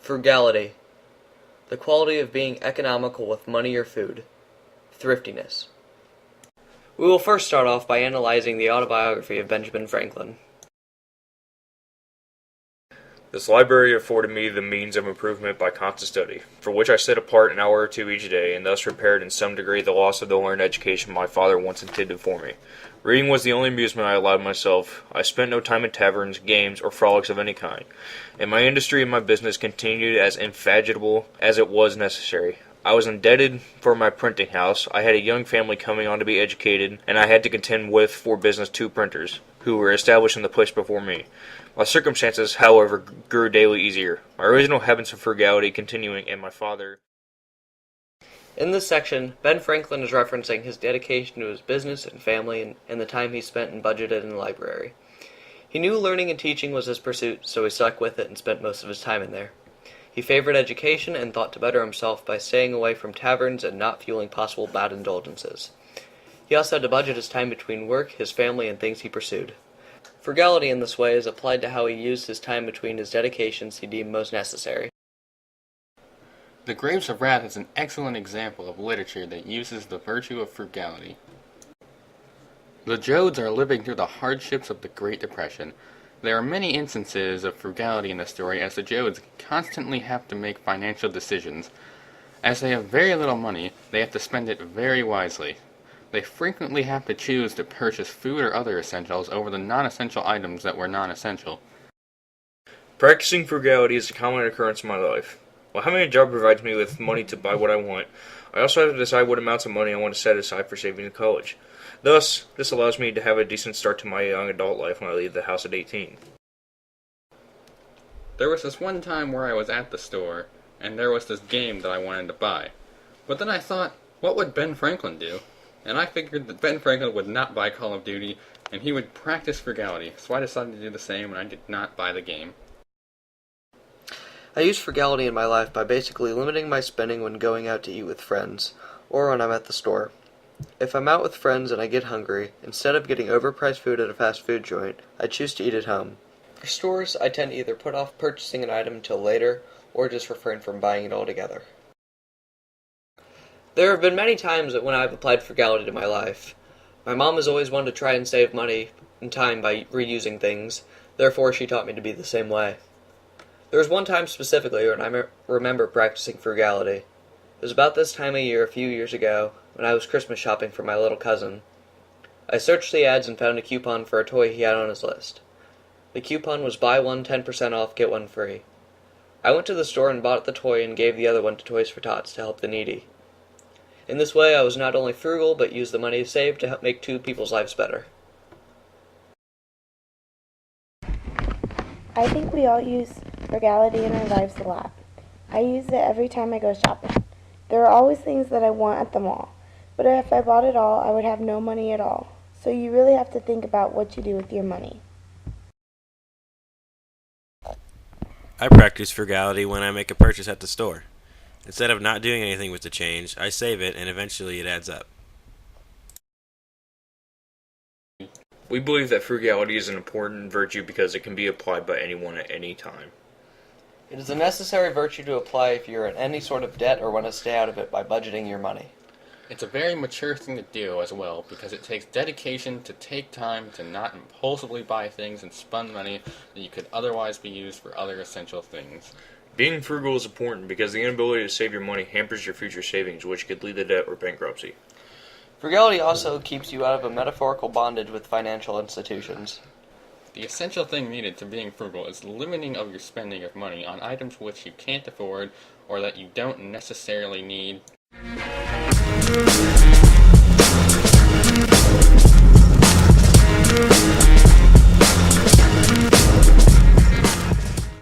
Frugality. The quality of being economical with money or food. Thriftiness. We will first start off by analyzing the autobiography of Benjamin Franklin. This library afforded me the means of improvement by constant study, for which I set apart an hour or two each day, and thus repaired in some degree the loss of the learned education my father once intended for me. Reading was the only amusement I allowed myself. I spent no time in taverns, games, or frolics of any kind, and my industry and my business continued as indefatigable as it was necessary. I was indebted for my printing house. I had a young family coming on to be educated, and I had to contend with, for business, 2 printers, who were established in the place before me. My circumstances, however, grew daily easier, my original habits of frugality continuing, and my father. In this section, Ben Franklin is referencing his dedication to his business and family and the time he spent and budgeted in the library. He knew learning and teaching was his pursuit, so he stuck with it and spent most of his time in there. He favored education and thought to better himself by staying away from taverns and not fueling possible bad indulgences. He also had to budget his time between work, his family, and things he pursued. Frugality in this way is applied to how he used his time between his dedications he deemed most necessary. The Grapes of Wrath is an excellent example of literature that uses the virtue of frugality. The Joads are living through the hardships of the Great Depression. There are many instances of frugality in the story, as the Joads constantly have to make financial decisions. As they have very little money, they have to spend it very wisely. They frequently have to choose to purchase food or other essentials over the non-essential items that were non-essential. Practicing frugality is a common occurrence in my life. While having a job provides me with money to buy what I want, I also have to decide what amounts of money I want to set aside for saving in college. Thus, this allows me to have a decent start to my young adult life when I leave the house at 18. There was this one time where I was at the store, and there was this game that I wanted to buy. But then I thought, what would Ben Franklin do? And I figured that Ben Franklin would not buy Call of Duty, and he would practice frugality, so I decided to do the same, and I did not buy the game. I use frugality in my life by basically limiting my spending when going out to eat with friends, or when I'm at the store. If I'm out with friends and I get hungry, instead of getting overpriced food at a fast food joint, I choose to eat at home. For stores, I tend to either put off purchasing an item until later, or just refrain from buying it altogether. There have been many times that when I've applied frugality to my life. My mom has always wanted to try and save money and time by reusing things, therefore she taught me to be the same way. There was one time specifically when I remember practicing frugality. It was about this time of year a few years ago, when I was Christmas shopping for my little cousin. I searched the ads and found a coupon for a toy he had on his list. The coupon was buy one 10% off, get one free. I went to the store and bought the toy and gave the other one to Toys for Tots to help the needy. In this way, I was not only frugal, but used the money saved to help make 2 people's lives better. I think we all use frugality in our lives a lot. I use it every time I go shopping. There are always things that I want at the mall, but if I bought it all, I would have no money at all. So you really have to think about what you do with your money. I practice frugality when I make a purchase at the store. Instead of not doing anything with the change, I save it and eventually it adds up. We believe that frugality is an important virtue because it can be applied by anyone at any time. It is a necessary virtue to apply if you're in any sort of debt or want to stay out of it by budgeting your money. It's a very mature thing to do as well, because it takes dedication to take time to not impulsively buy things and spend money that you could otherwise be used for other essential things. Being frugal is important because the inability to save your money hampers your future savings, which could lead to debt or bankruptcy. Frugality also keeps you out of a metaphorical bondage with financial institutions. The essential thing needed to being frugal is the limiting of your spending of money on items which you can't afford or that you don't necessarily need.